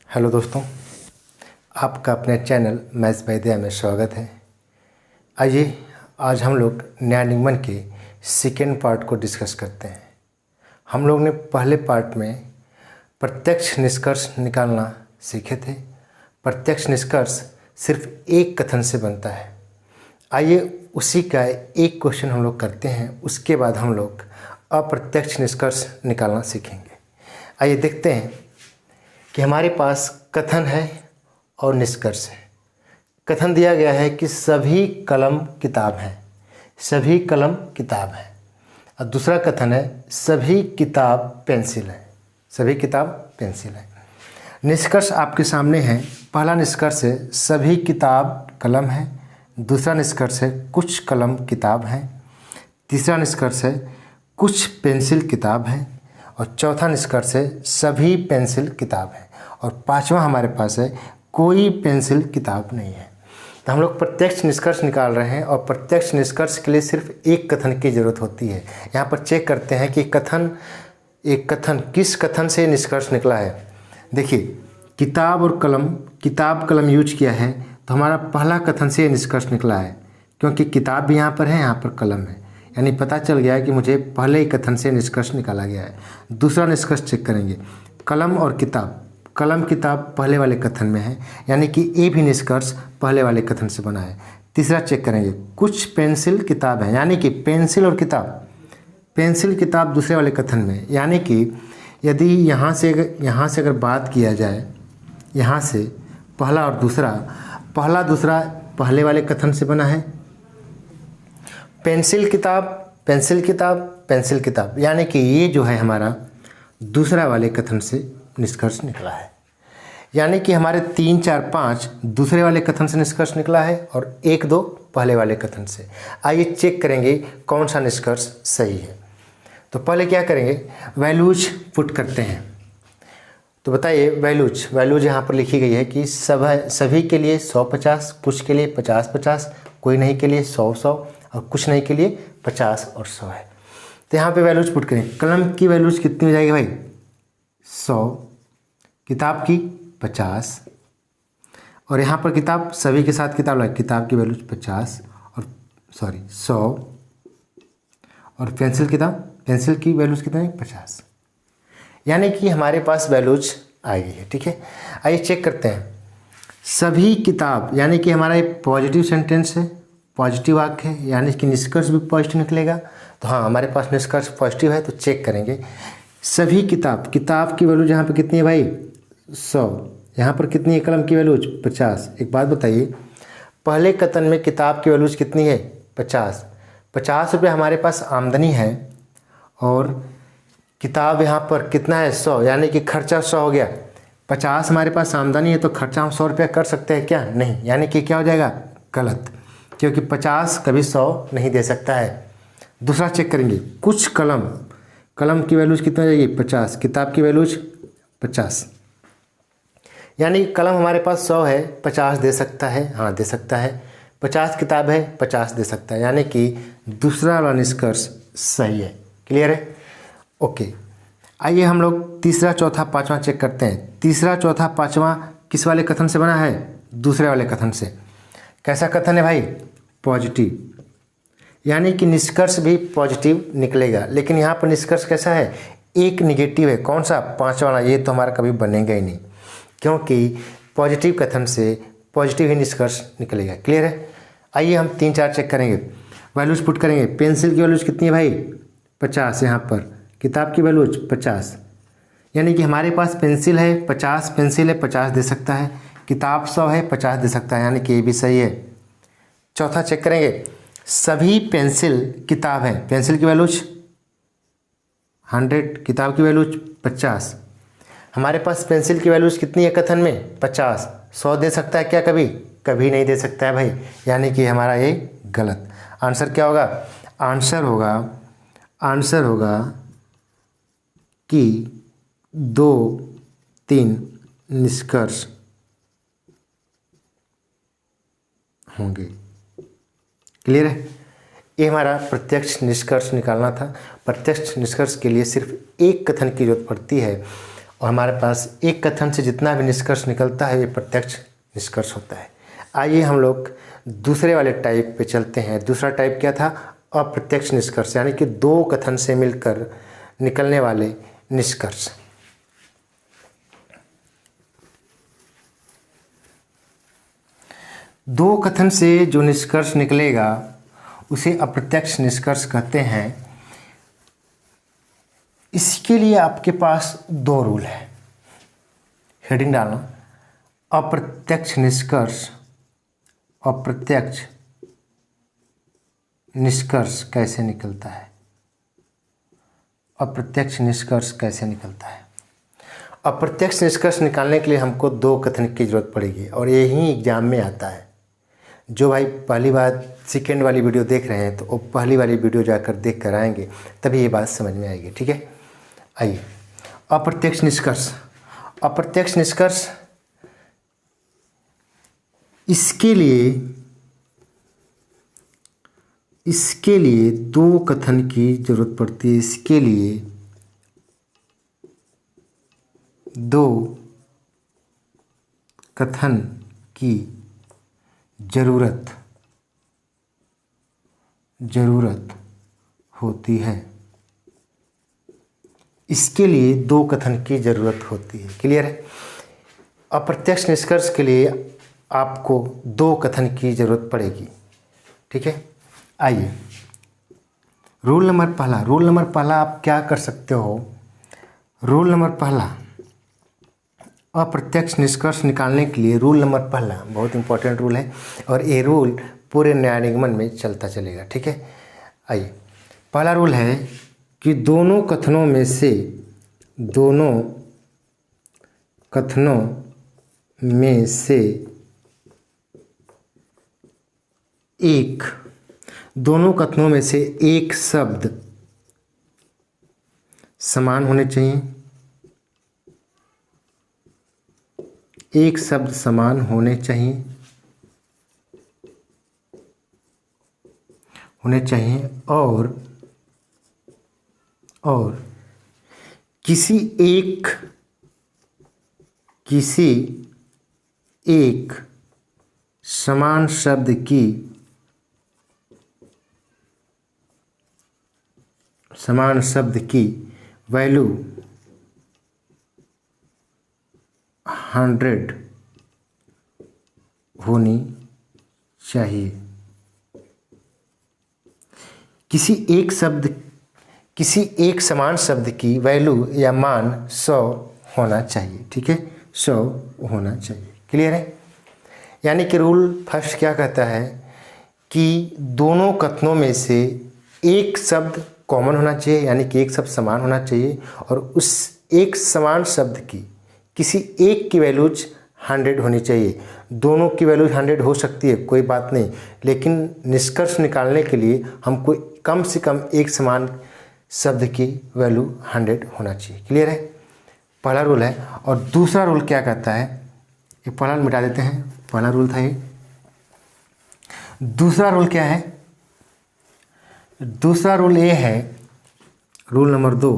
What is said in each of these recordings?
Hello दोस्तों, आपका अपने चैनल मैथ्स बाय दया में स्वागत है। आइए आज हम लोग न्याय निगमन के सेकेंड पार्ट को डिस्कस करते हैं। हम लोग ने पहले पार्ट में प्रत्यक्ष निष्कर्ष निकालना सीखे थे। प्रत्यक्ष निष्कर्ष सिर्फ एक कथन से बनता है। आइए उसी का एक क्वेश्चन हम लोग करते हैं, उसके बाद हम लोग अप्रत्यक्ष निष्कर्ष निकालना सीखेंगे। आइए देखते हैं कि हमारे पास कथन है और निष्कर्ष है। कथन दिया गया है कि सभी कलम किताब हैं, सभी कलम किताब है। और दूसरा कथन है सभी किताब पेंसिल है, सभी किताब पेंसिल है। निष्कर्ष आपके सामने है। पहला निष्कर्ष है सभी किताब कलम है। दूसरा निष्कर्ष है कुछ कलम किताब है। तीसरा निष्कर्ष है कुछ पेंसिल किताब है। और चौथा निष्कर्ष है सभी पेंसिल किताब है। और पांचवा हमारे पास है कोई पेंसिल किताब नहीं है। तो हम लोग प्रत्यक्ष निष्कर्ष निकाल रहे हैं और प्रत्यक्ष निष्कर्ष के लिए सिर्फ एक कथन की ज़रूरत होती है। यहाँ पर चेक करते हैं कि एक कथन किस कथन से निष्कर्ष निकला है। देखिए, किताब और कलम, किताब कलम यूज किया है तो हमारा पहला कथन से निष्कर्ष निकला है, क्योंकि किताब भी यहाँ पर है, यहाँ पर कलम है, यानी पता चल गया है कि मुझे पहले ही कथन से निष्कर्ष निकाला गया है। दूसरा निष्कर्ष चेक करेंगे, कलम और किताब, कलम किताब पहले वाले कथन में है, यानी कि ये भी निष्कर्ष पहले वाले कथन से बना है। तीसरा चेक करेंगे, कुछ पेंसिल किताब है, यानी कि पेंसिल और किताब, पेंसिल किताब दूसरे वाले कथन में, यानी कि यदि यहाँ से अगर बात किया जाए, यहाँ से पहला और दूसरा, पहला दूसरा पहले वाले कथन से बना है। पेंसिल किताब, पेंसिल किताब, पेंसिल किताब, यानी कि ये जो है हमारा दूसरा वाले कथन से निष्कर्ष निकला है। यानी कि हमारे 3, 4, 5 दूसरे वाले कथन से निष्कर्ष निकला है और 1, 2 पहले वाले कथन से। आइए चेक करेंगे कौन सा निष्कर्ष सही है। तो पहले क्या करेंगे, वैल्यूज पुट करते हैं। तो बताइए, वैल्यूज यहाँ पर लिखी गई है कि सभी के लिए 100-50, कुछ के लिए 50-50, कोई नहीं के लिए 100-100 और कुछ नहीं के लिए 50 और 100 है। तो यहाँ पे वैल्यूज पुट करें। कलम की वैल्यूज कितनी हो जाएगी भाई? 100, किताब की 50, और यहाँ पर किताब सभी के साथ किताब लगा, किताब की वैल्यूज 50 और 100, और पेंसिल किताब, पेंसिल की वैल्यूज कितनी है? 50। यानी कि हमारे पास वैल्यूज आ गई है। ठीक है, आइए चेक करते हैं। सभी किताब, यानी कि हमारा एक पॉजिटिव सेंटेंस है, पॉजिटिव वाक्य है, यानी कि निष्कर्ष भी पॉजिटिव निकलेगा। तो हाँ, हमारे पास निष्कर्ष पॉजिटिव है, तो चेक करेंगे। सभी किताब, किताब की वैल्यूज यहाँ पर कितनी है भाई? 100। यहाँ पर कितनी है कलम की वैल्यूज? 50। एक बात बताइए, पहले कथन में किताब की वैल्यूज कितनी है? 50। 50 रुपये हमारे पास आमदनी है और किताब यहाँ पर कितना है? 100, यानी कि खर्चा 100 हो गया। 50 हमारे पास आमदनी है तो खर्चा हम 100 रुपया कर सकते हैं क्या? नहीं, यानी कि क्या हो जाएगा? गलत, क्योंकि 50 कभी 100 नहीं दे सकता है। दूसरा चेक करेंगे, कुछ कलम, कलम की वैल्यूज कितनी हो जाएगी? 50, किताब की वैल्यूज 50, यानी कलम हमारे पास 100 है, 50 दे सकता है, हाँ दे सकता है। 50 किताब है, 50 दे सकता है, यानी कि दूसरा वाला निष्कर्ष सही है। क्लियर है? ओके, आइए हम लोग तीसरा, चौथा, पाँचवा चेक करते हैं। तीसरा, चौथा, पाँचवा किस वाले कथन से बना है? दूसरे वाले कथन से। कैसा कथन है भाई? पॉजिटिव, यानी कि निष्कर्ष भी पॉजिटिव निकलेगा। लेकिन यहाँ पर निष्कर्ष कैसा है? एक निगेटिव है। कौन सा? पाँचवा वाला। ये तो हमारा कभी बनेगा ही नहीं, क्योंकि पॉजिटिव कथन से पॉजिटिव ही निष्कर्ष निकलेगा। क्लियर है? आइए हम 3, 4 चेक करेंगे, वैल्यूज पुट करेंगे। पेंसिल की वैल्यूज कितनी है भाई? 50 यहाँ पर, किताब की वैल्यूज 50, यानी कि हमारे पास पेंसिल है 50, पेंसिल है 50 दे सकता है, किताब 100 है 50 दे सकता है, यानी कि ये भी सही है। चौथा चेक करेंगे, सभी पेंसिल किताब है, पेंसिल की वैल्यूज 100, किताब की वैल्यूज 50। हमारे पास पेंसिल की वैल्यूज कितनी है कथन में? 50। 100 दे सकता है क्या कभी? कभी नहीं दे सकता है भाई, यानी कि हमारा ये गलत। आंसर क्या होगा? आंसर होगा कि 2, 3 निष्कर्ष होंगे। क्लियर है? ये हमारा प्रत्यक्ष निष्कर्ष निकालना था। प्रत्यक्ष निष्कर्ष के लिए सिर्फ एक कथन की जरूरत पड़ती है और हमारे पास एक कथन से जितना भी निष्कर्ष निकलता है ये प्रत्यक्ष निष्कर्ष होता है। आइए हम लोग दूसरे वाले टाइप पे चलते हैं। दूसरा टाइप क्या था? अप्रत्यक्ष निष्कर्ष, यानी कि दो कथन से मिलकर निकलने वाले निष्कर्ष। दो कथन से जो निष्कर्ष निकलेगा उसे अप्रत्यक्ष निष्कर्ष कहते हैं। इसके लिए आपके पास दो रूल है। हेडिंग डालना, अप्रत्यक्ष निष्कर्ष। अप्रत्यक्ष निष्कर्ष कैसे निकलता है? अप्रत्यक्ष निष्कर्ष कैसे निकलता है? अप्रत्यक्ष निष्कर्ष निकालने के लिए हमको दो कथन की जरूरत पड़ेगी और यही एग्जाम में आता है। जो भाई पहली बार सेकेंड वाली वीडियो देख रहे हैं तो वो पहली वाली वीडियो जाकर देख कर आएंगे, तभी ये बात समझ में आएगी। ठीक है, आइए अप्रत्यक्ष निष्कर्ष। अप्रत्यक्ष निष्कर्ष इसके लिए दो कथन की जरूरत पड़ती है। इसके लिए दो कथन की जरूरत होती है। इसके लिए दो कथन की जरूरत होती है। क्लियर है? अप्रत्यक्ष निष्कर्ष के लिए आपको दो कथन की जरूरत पड़ेगी। ठीक है, आइए रूल नंबर पहला आप क्या कर सकते हो? रूल नंबर पहला, अप्रत्यक्ष निष्कर्ष निकालने के लिए रूल नंबर पहला बहुत इंपॉर्टेंट रूल है और ये रूल पूरे न्याय निगमन में चलता चलेगा। ठीक है, आइए पहला रूल है कि दोनों कथनों में से एक शब्द समान होने चाहिए। एक शब्द समान होने चाहिए और किसी एक समान शब्द की वैल्यू 100 होनी चाहिए। किसी एक समान शब्द की वैल्यू या मान 100 होना चाहिए। ठीक है, 100 होना चाहिए। क्लियर है? यानी कि रूल फर्स्ट क्या कहता है कि दोनों कथनों में से एक शब्द कॉमन होना चाहिए, यानी कि एक शब्द समान होना चाहिए और उस एक समान शब्द की किसी एक की वैल्यूज 100 होनी चाहिए। दोनों की वैल्यूज 100 हो सकती है, कोई बात नहीं, लेकिन निष्कर्ष निकालने के लिए हमको कम से कम एक समान शब्द की वैल्यू 100 होना चाहिए। क्लियर है? पहला रूल है। और दूसरा रूल क्या कहता है? ये पहला मिटा देते हैं, पहला रूल था ये। दूसरा रूल क्या है? दूसरा रूल ये है, रूल नंबर 2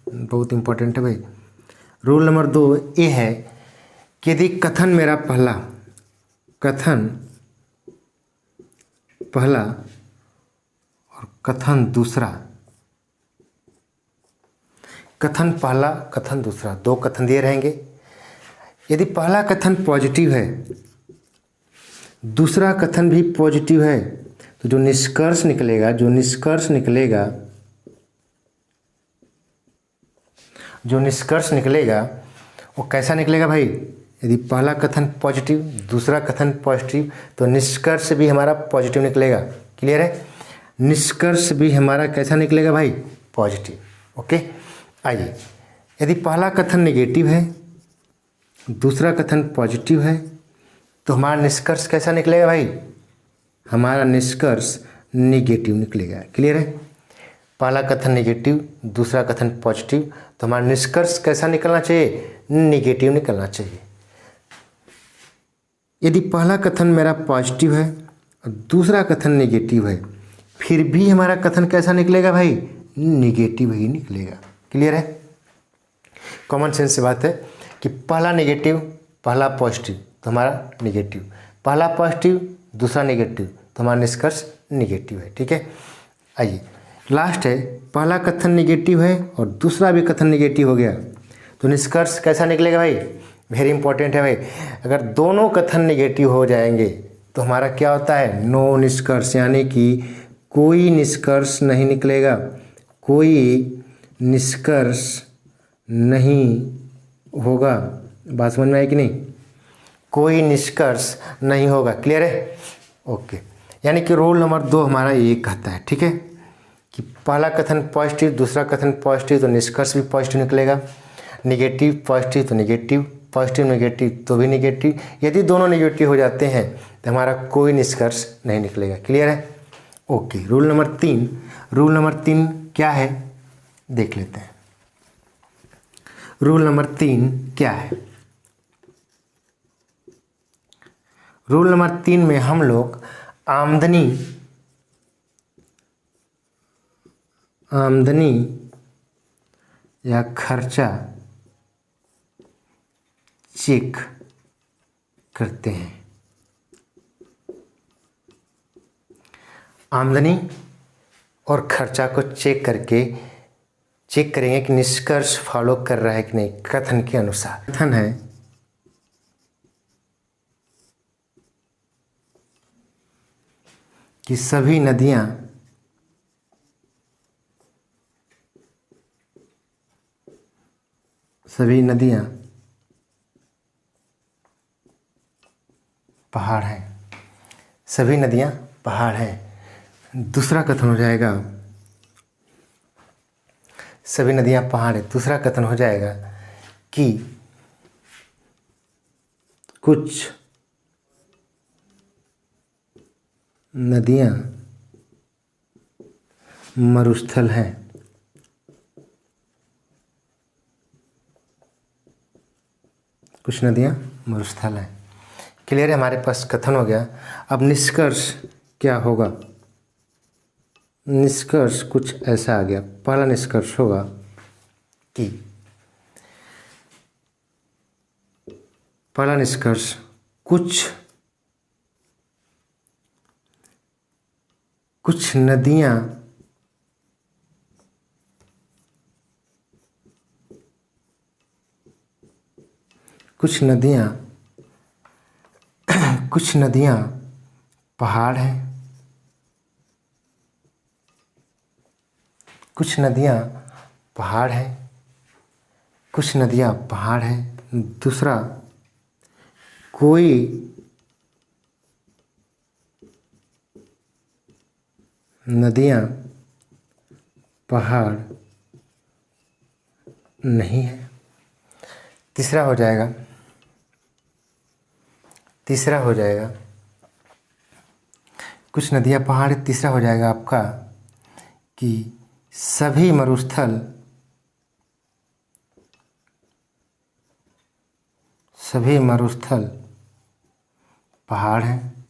बहुत इंपॉर्टेंट है भाई। रूल नंबर 2 ये है कि यदि कथन मेरा पहला और कथन दूसरा, कथन पहला कथन दूसरा, दो कथन दिए रहेंगे। यदि पहला कथन पॉजिटिव है, दूसरा कथन भी पॉजिटिव है, तो जो निष्कर्ष निकलेगा वो कैसा निकलेगा भाई? यदि पहला कथन पॉजिटिव, दूसरा कथन पॉजिटिव, तो निष्कर्ष भी हमारा पॉजिटिव निकलेगा। क्लियर है? निष्कर्ष भी हमारा कैसा निकलेगा भाई? पॉजिटिव। ओके, आइए यदि पहला कथन नेगेटिव है, दूसरा कथन पॉजिटिव है, तो हमारा निष्कर्ष कैसा निकलेगा भाई? हमारा निष्कर्ष निगेटिव निकलेगा। क्लियर है? पहला कथन नेगेटिव, दूसरा कथन पॉजिटिव, तो हमारा निष्कर्ष कैसा निकलना चाहिए? निगेटिव निकलना चाहिए। यदि पहला कथन मेरा पॉजिटिव है और दूसरा कथन नेगेटिव है, फिर भी हमारा कथन कैसा निकलेगा भाई? निगेटिव ही निकलेगा। क्लियर है? कॉमन सेंस से बात है कि पहला नेगेटिव पहला पॉजिटिव तो हमारा नेगेटिव, पहला पॉजिटिव दूसरा नेगेटिव तो हमारा निष्कर्ष नेगेटिव है। ठीक है, आइए लास्ट है, पहला कथन नेगेटिव है और दूसरा भी कथन नेगेटिव हो गया तो निष्कर्ष कैसा निकलेगा भाई? वेरी इंपॉर्टेंट है भाई। अगर दोनों कथन नेगेटिव हो जाएंगे तो हमारा क्या होता है? नो निष्कर्ष, यानी कि कोई निष्कर्ष नहीं निकलेगा, कोई निष्कर्ष नहीं होगा। बात समझ में आई कि नहीं? कोई निष्कर्ष नहीं होगा। क्लियर है? ओके, यानी कि रूल नंबर 2 हमारा ये कहता है, ठीक है, कि पहला कथन पॉजिटिव दूसरा कथन पॉजिटिव तो निष्कर्ष भी पॉजिटिव निकलेगा, नेगेटिव पॉजिटिव तो नेगेटिव, पॉजिटिव नेगेटिव तो भी नेगेटिव। यदि दोनों नेगेटिव हो जाते हैं तो हमारा कोई निष्कर्ष नहीं निकलेगा। क्लियर है? Okay, rule number 3, rule number 3 क्या है देख लेते हैं। रूल नंबर 3 क्या है? रूल नंबर 3 में हम लोग आमदनी या खर्चा चेक करते हैं। आमदनी और खर्चा को चेक करेंगे कि निष्कर्ष फॉलो कर रहा है कि नहीं कथन के अनुसार। कथन है कि सभी नदियां पहाड़ हैं, सभी नदियां पहाड़ हैं। दूसरा कथन हो जाएगा सभी नदियां पहाड़ है। दूसरा कथन हो जाएगा कि कुछ नदियां मरुस्थल हैं। कुछ नदियां मरुस्थल हैं। क्लियर है? हमारे पास कथन हो गया। अब निष्कर्ष क्या होगा? निष्कर्ष कुछ ऐसा आ गया। पहला निष्कर्ष होगा कि पहला निष्कर्ष कुछ नदियां पहाड़ हैं। कुछ नदियां पहाड़ हैं। दूसरा, कोई नदियां पहाड़ नहीं है। तीसरा हो जाएगा कुछ नदियां पहाड़। तीसरा हो जाएगा आपका कि सभी मरुस्थल पहाड़ हैं।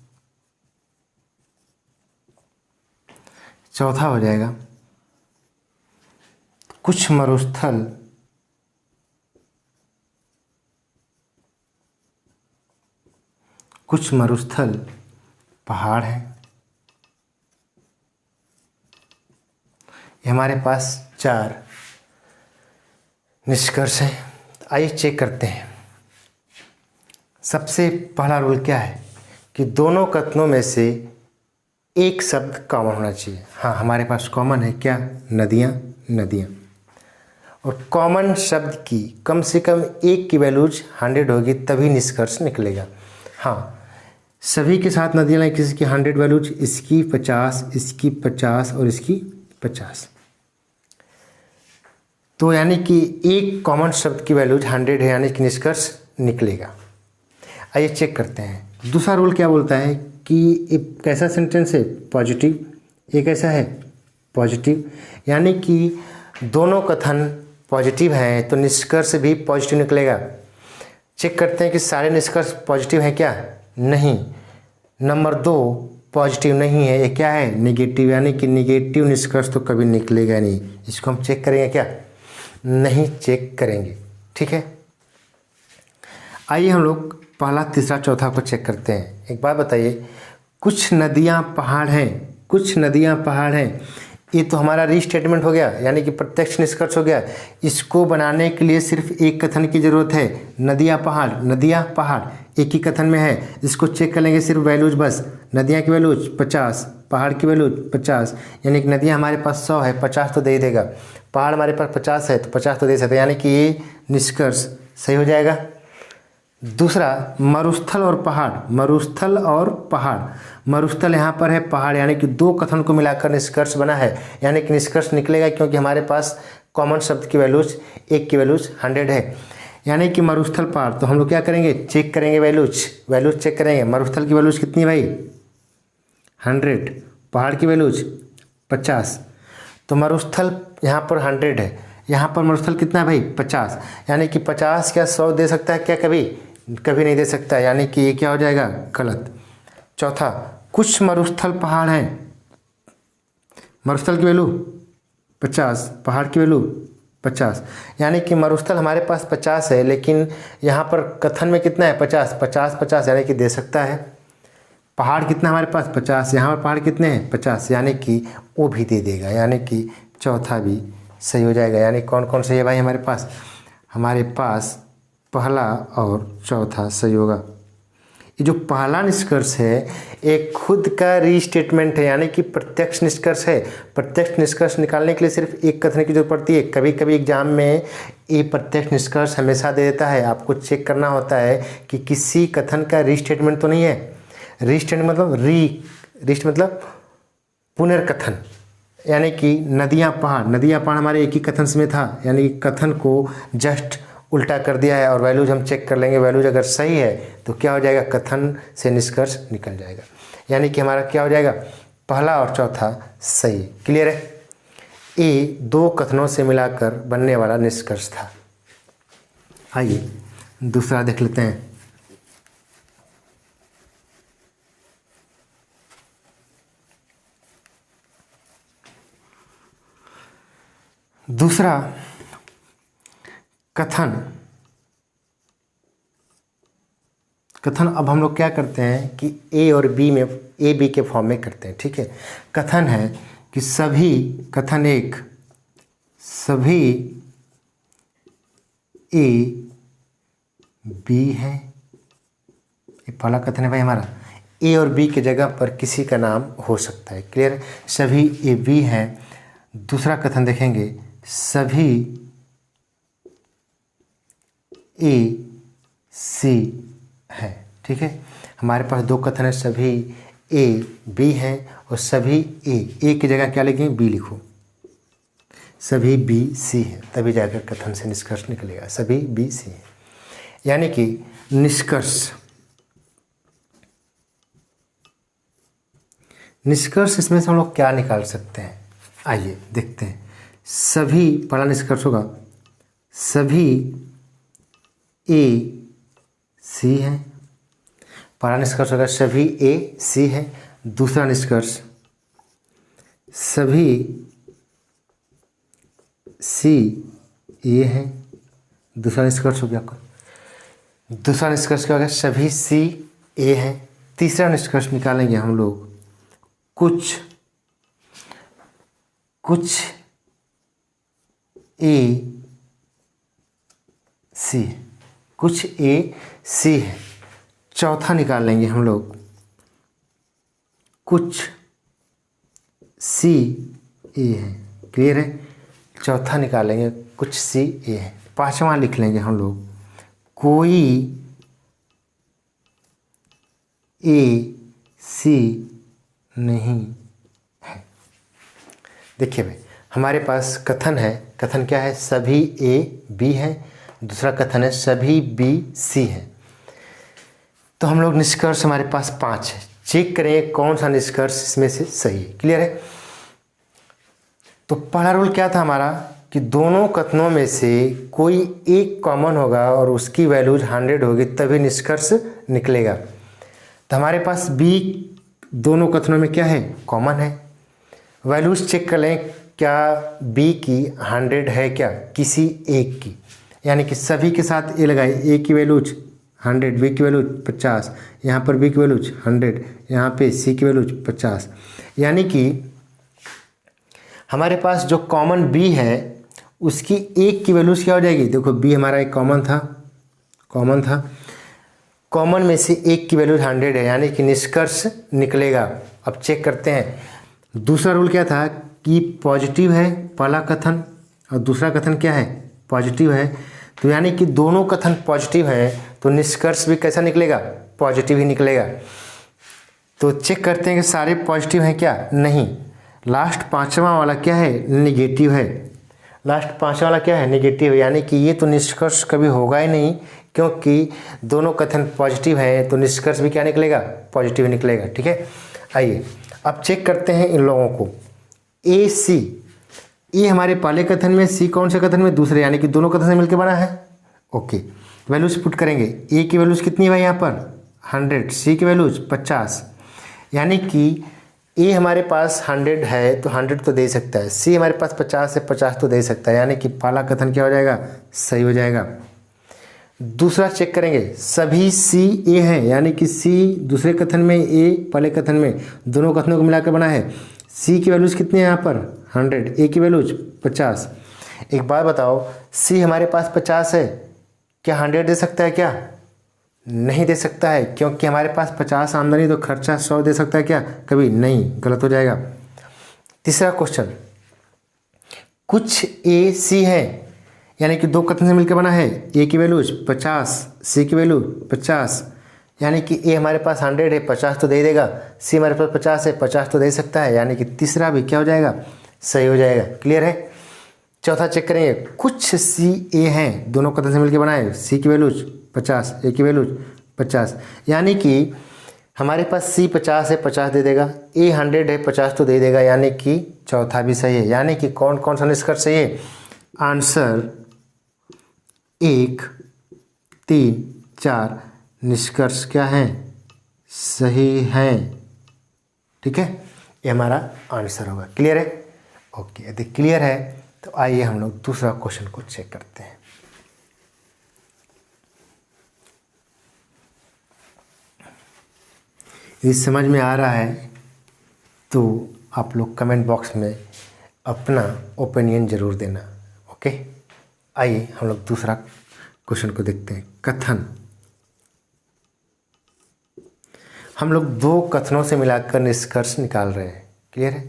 चौथा हो जाएगा कुछ मरुस्थल पहाड़ हैं। ये हमारे पास 4 निष्कर्ष हैं। आइए चेक करते हैं। सबसे पहला रूल क्या है कि दोनों कथनों में से एक शब्द कॉमन होना चाहिए। हाँ, हमारे पास कॉमन है क्या? नदियाँ। और कॉमन शब्द की कम से कम एक की वैल्यूज 100 होगी तभी निष्कर्ष निकलेगा। हाँ, सभी के साथ नदियाँ लाइक किसी की 100 वैल्यूज, इसकी 50, इसकी 50 और इसकी 50, तो यानी कि एक कॉमन शब्द की वैल्यूज 100 है, यानी कि निष्कर्ष निकलेगा। आइए चेक करते हैं। दूसरा रूल क्या बोलता है कि एक कैसा सेंटेंस है? पॉजिटिव। एक ऐसा है पॉजिटिव, यानी कि दोनों कथन पॉजिटिव हैं तो निष्कर्ष भी पॉजिटिव निकलेगा। चेक करते हैं कि सारे निष्कर्ष पॉजिटिव हैं क्या? नहीं। नंबर 2 पॉजिटिव नहीं है, ये क्या है? नेगेटिव, यानी कि नेगेटिव निष्कर्ष तो कभी निकलेगा नहीं। इसको हम चेक करेंगे क्या? नहीं चेक करेंगे। ठीक है। आइए हम लोग पहला, तीसरा, चौथा को चेक करते हैं। एक बात बताइए, कुछ नदियाँ पहाड़ हैं, कुछ नदियाँ पहाड़ हैं, ये तो हमारा रीस्टेटमेंट हो गया, यानी कि प्रत्यक्ष निष्कर्ष हो गया। इसको बनाने के लिए सिर्फ एक कथन की ज़रूरत है, नदियाँ पहाड़ एक ही कथन में है। इसको चेक कर लेंगे सिर्फ वैल्यूज बस। नदियाँ की वैल्यूज 50, पहाड़ की वैल्यूज 50, यानी कि नदियाँ हमारे पास 100 है, 50 तो दे ही देगा। पहाड़ हमारे पास 50 है तो 50 तो दे सकते हैं, यानी कि ये निष्कर्ष सही हो जाएगा। दूसरा, मरुस्थल और पहाड़, मरुस्थल और पहाड़, मरुस्थल यहाँ पर है, पहाड़, यानी कि दो कथन को मिलाकर निष्कर्ष बना है, यानी कि निष्कर्ष निकलेगा क्योंकि हमारे पास कॉमन शब्द की वैल्यूज, एक की वैल्यूज 100 है, यानी कि मरुस्थल पहाड़। तो हम लोग क्या करेंगे, चेक करेंगे वैल्यूज चेक करेंगे। मरुस्थल की वैल्यूज कितनी है भाई, 100, पहाड़ की वैल्यूज 50। तो मरुस्थल यहाँ पर 100 है, यहाँ पर मरुस्थल कितना है भाई 50, यानी कि 50 क्या 100 दे सकता है क्या, कभी नहीं दे सकता, यानी कि ये क्या हो जाएगा, गलत। चौथा, कुछ मरुस्थल पहाड़ हैं, मरुस्थल की वैल्यू 50, पहाड़ की वैल्यू 50, यानी कि मरुस्थल हमारे पास 50 है, लेकिन यहाँ पर कथन में कितना है 50, यानी कि दे सकता है। पहाड़ कितना हमारे पास 50, यहाँ पर पहाड़ कितने हैं 50, यानी कि वो भी दे देगा, यानी कि चौथा भी सही हो जाएगा। यानी कौन कौन सही है भाई हमारे पास पहला और चौथा सही होगा। ये जो पहला निष्कर्ष है एक खुद का रीस्टेटमेंट है, यानी कि प्रत्यक्ष निष्कर्ष है। प्रत्यक्ष निष्कर्ष निकालने के लिए सिर्फ एक कथन की जरूरत पड़ती है। कभी कभी एग्जाम में ये प्रत्यक्ष निष्कर्ष हमेशा दे देता है, आपको चेक करना होता है कि किसी कथन का रीस्टेटमेंट तो नहीं है। रीस्टेटमेंट मतलब पुनर्कथन, यानी कि नदियाँ पहाड़ हमारे एक ही कथन में था, यानी कि कथन को जस्ट उल्टा कर दिया है। और वैल्यूज हम चेक कर लेंगे, वैल्यूज अगर सही है तो क्या हो जाएगा, कथन से निष्कर्ष निकल जाएगा, यानी कि हमारा क्या हो जाएगा, पहला और चौथा सही। क्लियर है, ये दो कथनों से मिलाकर बनने वाला निष्कर्ष था। आइए दूसरा देख लेते हैं। दूसरा कथन अब हम लोग क्या करते हैं कि ए और बी में, ए बी के फॉर्म में करते हैं। ठीक है, कथन है कि कथन एक, सभी ए बी है। ये पहला कथन है भाई हमारा, ए और बी के जगह पर किसी का नाम हो सकता है। क्लियर, सभी ए बी है। दूसरा कथन देखेंगे, सभी ए सी है। ठीक है, हमारे पास दो कथन है, सभी ए बी हैं और सभी ए की जगह क्या लिखेंगे, बी लिखो, सभी बी सी है, तभी जाकर कथन से निष्कर्ष निकलेगा, सभी बी सी है। यानी कि निष्कर्ष इसमें से हम लोग क्या निकाल सकते हैं, आइए देखते हैं। सभी, पहला निष्कर्ष होगा सभी ए सी है, पहला निष्कर्ष होगा सभी ए सी है। दूसरा निष्कर्ष सभी सी ए है, दूसरा निष्कर्ष हो गया। दूसरा निष्कर्ष क्या होगा, सभी सी ए है। तीसरा निष्कर्ष निकालेंगे हम लोग, कुछ ए सी, कुछ ए सी है। चौथा निकाल लेंगे हम लोग, कुछ सी ए है। क्लियर है, चौथा निकालेंगे, कुछ सी ए है। पांचवा लिख लेंगे हम लोग, कोई ए सी नहीं है। देखिए भाई, हमारे पास कथन है, कथन क्या है, सभी ए बी है। दूसरा कथन है सभी बी सी है। तो हम लोग निष्कर्ष हमारे पास 5 है। चेक करें कौन सा निष्कर्ष इसमें से सही है। क्लियर है, तो पहला रूल क्या था हमारा कि दोनों कथनों में से कोई एक कॉमन होगा और उसकी वैल्यूज 100 होगी, तभी निष्कर्ष निकलेगा। तो हमारे पास बी दोनों कथनों में क्या है, कॉमन है। वैल्यूज चेक कर लें, क्या बी की 100 है क्या, किसी एक की, यानी कि सभी के साथ ए लगाए, ए की वैल्यूज 100, बी की वैल्यू 50, यहाँ पर बी की वैल्यूज 100, यहाँ पे सी की वैल्यूज 50। यानी कि हमारे पास जो कॉमन बी है उसकी एक की वैल्यूज क्या हो जाएगी, देखो बी हमारा एक कॉमन था, कॉमन में से एक की वैल्यू 100 है, यानी कि निष्कर्ष निकलेगा। अब चेक करते हैं। दूसरा रूल क्या था कि पॉजिटिव है पहला कथन और दूसरा कथन क्या है, पॉजिटिव है, तो यानी कि दोनों कथन पॉजिटिव हैं तो निष्कर्ष भी कैसा निकलेगा, पॉजिटिव ही निकलेगा। तो चेक करते हैं कि सारे पॉजिटिव हैं क्या, नहीं। लास्ट पांचवा वाला क्या है, नेगेटिव है। लास्ट पांचवा वाला क्या है, नेगेटिव है, यानी कि ये तो निष्कर्ष कभी होगा ही नहीं, क्योंकि दोनों कथन पॉजिटिव हैं तो निष्कर्ष भी क्या निकलेगा, पॉजिटिव निकलेगा। ठीक है, आइए अब चेक करते हैं इन लोगों को। ए सी, ए हमारे पहले कथन में, सी कौन से कथन में, दूसरे, यानी कि दोनों कथन से मिलकर बना है। ओके, वैल्यूज पुट करेंगे। ए की वैल्यूज कितनी है भाई यहाँ पर 100, सी की वैल्यूज 50, यानी कि ए हमारे पास 100 है तो 100 तो दे सकता है, सी हमारे पास 50 है 50 तो दे सकता है, यानी कि पहला कथन क्या हो जाएगा, सही हो जाएगा। दूसरा चेक करेंगे, सभी सी ए हैं, यानी कि सी दूसरे कथन में, ए पहले कथन में, दोनों कथनों को मिलाकर बना है। सी की वैल्यूज कितनी है यहाँ पर 100, ए की वैल्यूज 50। एक बात बताओ, सी हमारे पास 50 है, क्या 100 दे सकता है क्या, नहीं दे सकता है, क्योंकि हमारे पास 50 आमदनी तो खर्चा 100 दे सकता है क्या, कभी नहीं, गलत हो जाएगा। तीसरा क्वेश्चन, कुछ ए सी है, यानी कि दो कथन से मिलकर बना है, ए की वैल्यूज 50, सी की वैल्यू 50, यानी कि ए हमारे पास 100 है 50 तो दे देगा, सी हमारे पास 50 है 50 तो दे सकता है, यानी कि तीसरा भी क्या हो जाएगा, सही हो जाएगा। क्लियर है। चौथा चेक करेंगे, कुछ सी ए हैं, दोनों कथन से मिलकर बना है, सी की वैल्यूज 50, ए की वैल्यूज 50, यानी कि हमारे पास सी 50 है 50 दे देगा, ए 100 है 50 तो दे देगा, यानी कि चौथा भी सही है। यानी कि कौन कौन सा निष्कर्ष सही है, आंसर 1, 3, 4 निष्कर्ष क्या हैं, सही हैं। ठीक है, ये हमारा आंसर होगा। क्लियर है। ओके, यदि क्लियर है तो आइए हम लोग दूसरा क्वेश्चन को चेक करते हैं। यदि समझ में आ रहा है तो आप लोग कमेंट बॉक्स में अपना ओपिनियन ज़रूर देना। ओके, आइए हम लोग दूसरा क्वेश्चन को देखते हैं। कथन, हम लोग दो कथनों से मिलाकर निष्कर्ष निकाल रहे हैं। क्लियर है।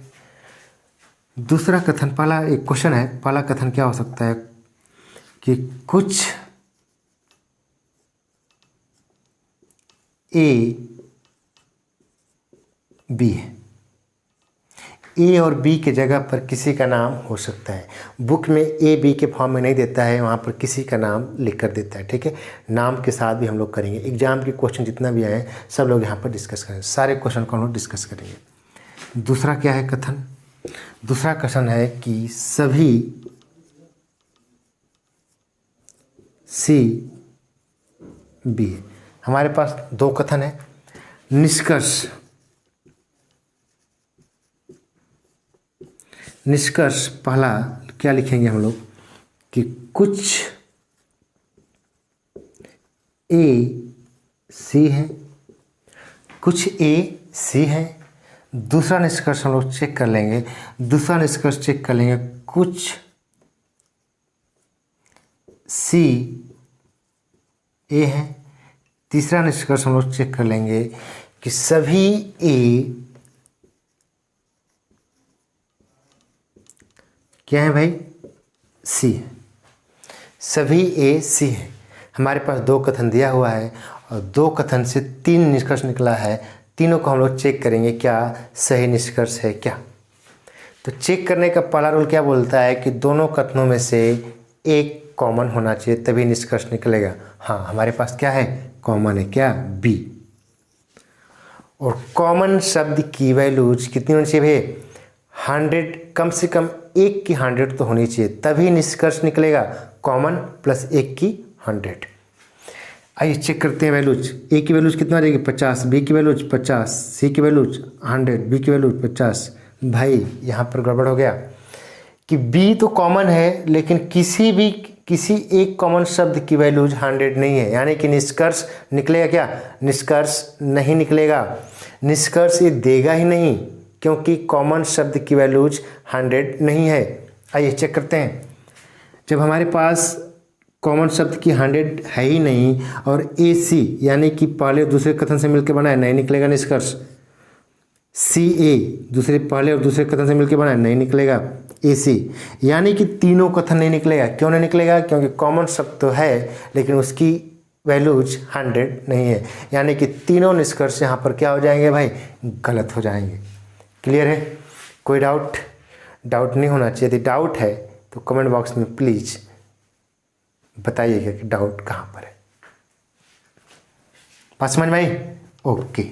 दूसरा कथन, पहला एक क्वेश्चन है, पहला कथन क्या हो सकता है कि कुछ ए बी है, ए और बी के जगह पर किसी का नाम हो सकता है। बुक में ए बी के फॉर्म में नहीं देता है, वहाँ पर किसी का नाम लिख कर देता है। ठीक है, नाम के साथ भी हम लोग करेंगे। एग्जाम के क्वेश्चन जितना भी आए सब लोग यहाँ पर डिस्कस करेंगे, सारे क्वेश्चन को हम लोग डिस्कस करेंगे। दूसरा क्या है कथन, दूसरा कथन है कि सभी सी बी है। हमारे पास दो कथन है। निष्कर्ष, निष्कर्ष पहला क्या लिखेंगे हम लोग कि कुछ ए सी है, कुछ ए सी है। दूसरा निष्कर्ष हम लोग चेक कर लेंगे, दूसरा निष्कर्ष चेक कर लेंगे, कुछ सी ए है। तीसरा निष्कर्ष हम लोग चेक कर लेंगे कि सभी ए क्या है भाई, सी है। सभी ए सी है। हमारे पास दो कथन दिया हुआ है और दो कथन से तीन निष्कर्ष निकला है। तीनों को हम लोग चेक करेंगे क्या सही निष्कर्ष है क्या। तो चेक करने का पहला रूल क्या बोलता है कि दोनों कथनों में से एक कॉमन होना चाहिए तभी निष्कर्ष निकलेगा। हाँ, हमारे पास क्या है, कॉमन है, क्या, बी। और कॉमन शब्द की वैल्यूज कितनी होनी चाहिए भाई, 100, कम से कम एक की 100 तो होनी चाहिए तभी निष्कर्ष निकलेगा। कॉमन प्लस एक की 100। आइए चेक करते हैं वैल्यूज। ए की वैल्यूज कितना आ जाएगी 50, बी की वैल्यूज 50, सी की वैल्यूज 100, बी की वैल्यूज 50। भाई यहाँ पर गड़बड़ हो गया कि बी तो कॉमन है लेकिन किसी एक कॉमन शब्द की वैल्यूज 100 नहीं है, यानी कि निष्कर्ष निकलेगा क्या? निष्कर्ष नहीं निकलेगा, निष्कर्ष ये देगा ही नहीं, क्योंकि कॉमन शब्द की वैल्यूज 100 नहीं है। आइए चेक करते हैं। जब हमारे पास कॉमन शब्द की 100 है ही नहीं और ए सी यानी कि पहले और दूसरे कथन से मिलकर बना है, नहीं निकलेगा निष्कर्ष। सी ए दूसरे पहले और दूसरे कथन से मिलकर बना है, नहीं निकलेगा ए सी, यानी कि तीनों कथन नहीं निकलेगा। क्यों नहीं निकलेगा? क्योंकि कॉमन शब्द तो है लेकिन उसकी वैल्यूज 100 नहीं है, यानी कि तीनों निष्कर्ष यहाँ पर क्या हो जाएंगे भाई? गलत हो जाएंगे। क्लियर है? कोई डाउट नहीं होना चाहिए। यदि डाउट है तो कमेंट बॉक्स में प्लीज़ बताइएगा कि डाउट कहाँ पर है। बात समझ में आई? ओके।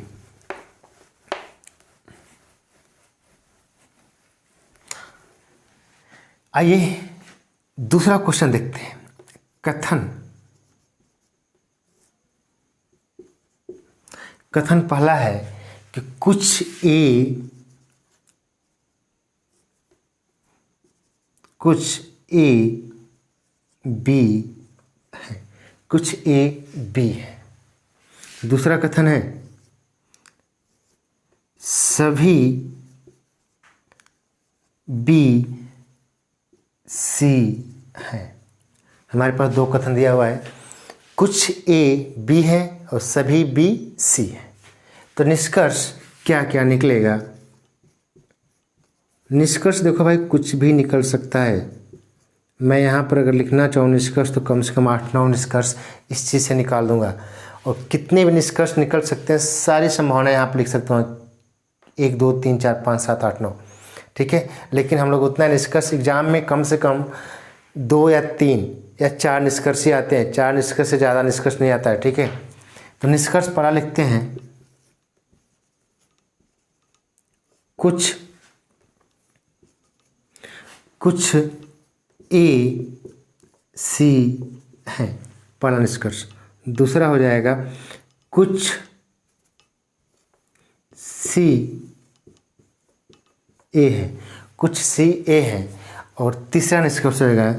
आइए दूसरा क्वेश्चन देखते हैं। कथन पहला है कि कुछ ए बी है, कुछ ए बी है। दूसरा कथन है सभी बी सी है। हमारे पास दो कथन दिया हुआ है, कुछ ए बी है और सभी बी सी है। तो निष्कर्ष क्या क्या निकलेगा? निष्कर्ष देखो भाई, कुछ भी निकल सकता है। मैं यहाँ पर अगर लिखना चाहूँ निष्कर्ष तो कम से कम 8-9 निष्कर्ष इस चीज़ से निकाल दूंगा, और कितने भी निष्कर्ष निकल सकते हैं, सारी संभावनाएं यहाँ पर लिख सकता हूँ, 1 2 3 4 5 7 8 9, ठीक है। लेकिन हम लोग उतना निष्कर्ष एग्जाम में कम से कम 2 या 3 या 4 निष्कर्ष ही आते हैं, 4 निष्कर्ष से ज़्यादा निष्कर्ष नहीं आता है, ठीक है। तो निष्कर्ष पढ़ा लिखते हैं। कुछ ए सी है, पहला निष्कर्ष। दूसरा हो जाएगा कुछ सी ए है, कुछ सी ए है। और तीसरा निष्कर्ष होगा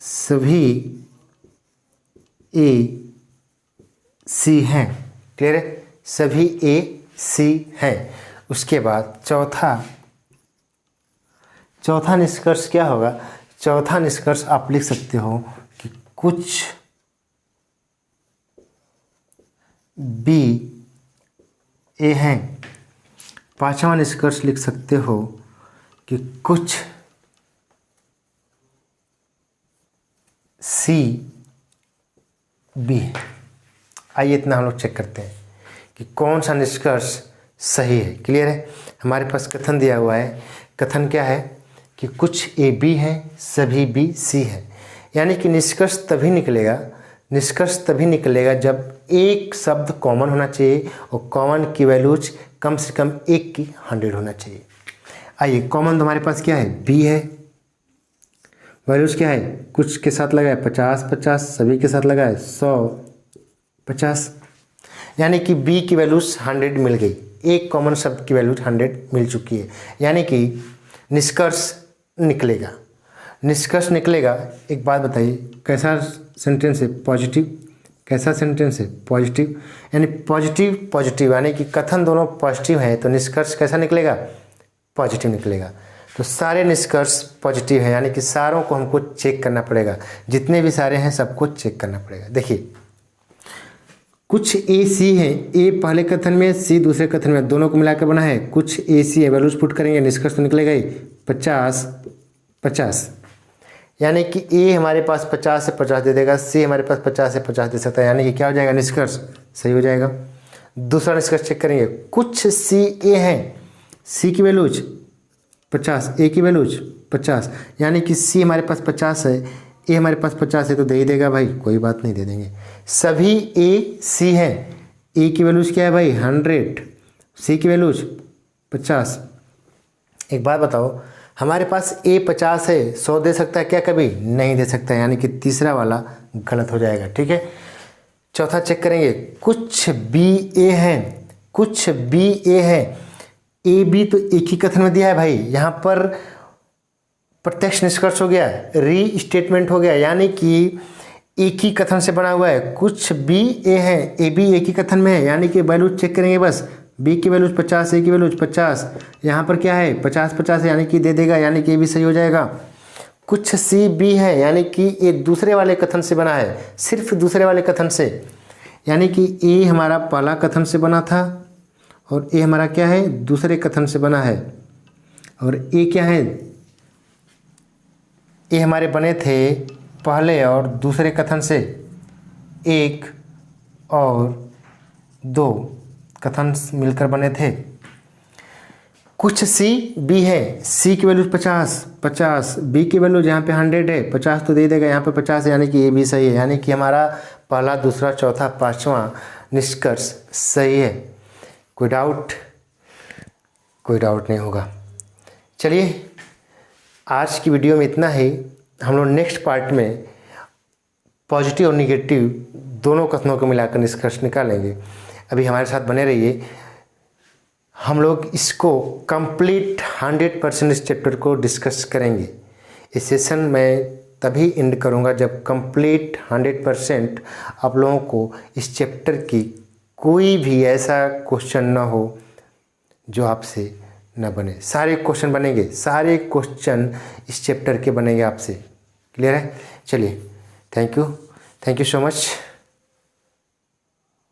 सभी ए सी हैं। क्लियर है? सभी ए सी हैं। उसके बाद चौथा निष्कर्ष क्या होगा? चौथा निष्कर्ष आप लिख सकते हो कि कुछ बी ए हैं। पांचवा निष्कर्ष लिख सकते हो कि कुछ सी बी है। आइए इतना हम लोग चेक करते हैं कि कौन सा निष्कर्ष सही है। क्लियर है? हमारे पास कथन दिया हुआ है। कथन क्या है कि कुछ ए बी है, सभी बी सी है। यानी कि निष्कर्ष तभी निकलेगा जब एक शब्द कॉमन होना चाहिए और कॉमन की वैल्यूज कम से कम 1 की 100 होना चाहिए। आइए, कॉमन तो हमारे पास क्या है? बी है। वैल्यूज क्या है? कुछ के साथ लगा है 50-50, सभी के साथ लगा है 100-50, यानी कि बी की वैल्यूज 100 मिल गई। एक कॉमन शब्द की वैल्यूज 100 मिल चुकी है, यानी कि निष्कर्ष निकलेगा। एक बात बताइए, कैसा सेंटेंस है? पॉजिटिव। कैसा सेंटेंस है? पॉजिटिव। यानी पॉजिटिव यानी कि कथन दोनों पॉजिटिव हैं, तो निष्कर्ष कैसा निकलेगा? पॉजिटिव निकलेगा। तो सारे निष्कर्ष पॉजिटिव हैं, यानी कि सारों को हमको चेक करना पड़ेगा। जितने भी सारे हैं सबको चेक करना पड़ेगा। देखिए, कुछ ए सी है, ए पहले कथन में, सी दूसरे कथन में, दोनों को मिलाकर बना है कुछ ए सी है। वैल्यूज पुट करेंगे, निष्कर्ष तो निकलेगा ही 50-50, यानी कि ए हमारे पास 50 से 50 दे देगा, सी हमारे पास 50 से 50 दे सकता है, यानी कि क्या हो जाएगा? निष्कर्ष सही हो जाएगा। दूसरा निष्कर्ष चेक करेंगे, कुछ सी ए हैं, सी की वैल्यूज 50, ए की वैल्यूज 50, यानी कि सी हमारे पास 50 है, ए हमारे पास 50 है, तो दे ही देगा भाई, कोई बात नहीं, दे देंगे। सभी ए सी हैं, ए की वैल्यूज क्या है भाई? 100, सी की वैल्यूज 50। एक बात बताओ, हमारे पास ए 50 है, 100 दे सकता है क्या? कभी नहीं दे सकता, यानी कि तीसरा वाला गलत हो जाएगा, ठीक है। चौथा चेक करेंगे, कुछ बी ए हैं, कुछ बी ए हैं। ए बी तो एक ही कथन में दिया है भाई, यहाँ पर प्रत्यक्ष निष्कर्ष हो गया, री स्टेटमेंट हो गया, यानी कि एक ही कथन से बना हुआ है। कुछ बी ए है, ए बी एक ही कथन में है, यानी कि वैल्यूज चेक करेंगे बस। बी की वैल्यूज 50, ए की वैल्यूज 50, यहाँ पर क्या है 50-50 यानी कि दे देगा, यानी कि ये भी सही हो जाएगा। कुछ सी बी है, यानी कि ये दूसरे वाले कथन से बना है, सिर्फ दूसरे वाले कथन से, यानी कि ए हमारा पहला कथन से बना था और ए हमारा क्या है दूसरे कथन से बना है। और ए क्या है, ए हमारे बने थे पहले और दूसरे कथन से, एक और दो कथन मिलकर बने थे। कुछ सी बी है, सी की वैल्यू 50, बी की वैल्यू यहाँ पे 100 है, 50 तो दे देगा, यहाँ पे 50 है, यानी कि ये भी सही है, यानी कि हमारा पहला दूसरा चौथा पांचवा निष्कर्ष सही है। कोई डाउट नहीं होगा। चलिए आज की वीडियो में इतना ही। हम लोग नेक्स्ट पार्ट में पॉजिटिव और निगेटिव दोनों कथनों को मिलाकर निष्कर्ष निकालेंगे। अभी हमारे साथ बने रहिए। हम लोग इसको कंप्लीट 100% इस चैप्टर को डिस्कस करेंगे। इस सेशन में तभी एंड करूँगा जब कंप्लीट 100% आप लोगों को इस चैप्टर की कोई भी ऐसा क्वेश्चन ना हो जो आपसे न बने। सारे क्वेश्चन बनेंगे, सारे क्वेश्चन इस चैप्टर के बनेंगे आपसे। क्लियर है? चलिए, थैंक यू सो मच।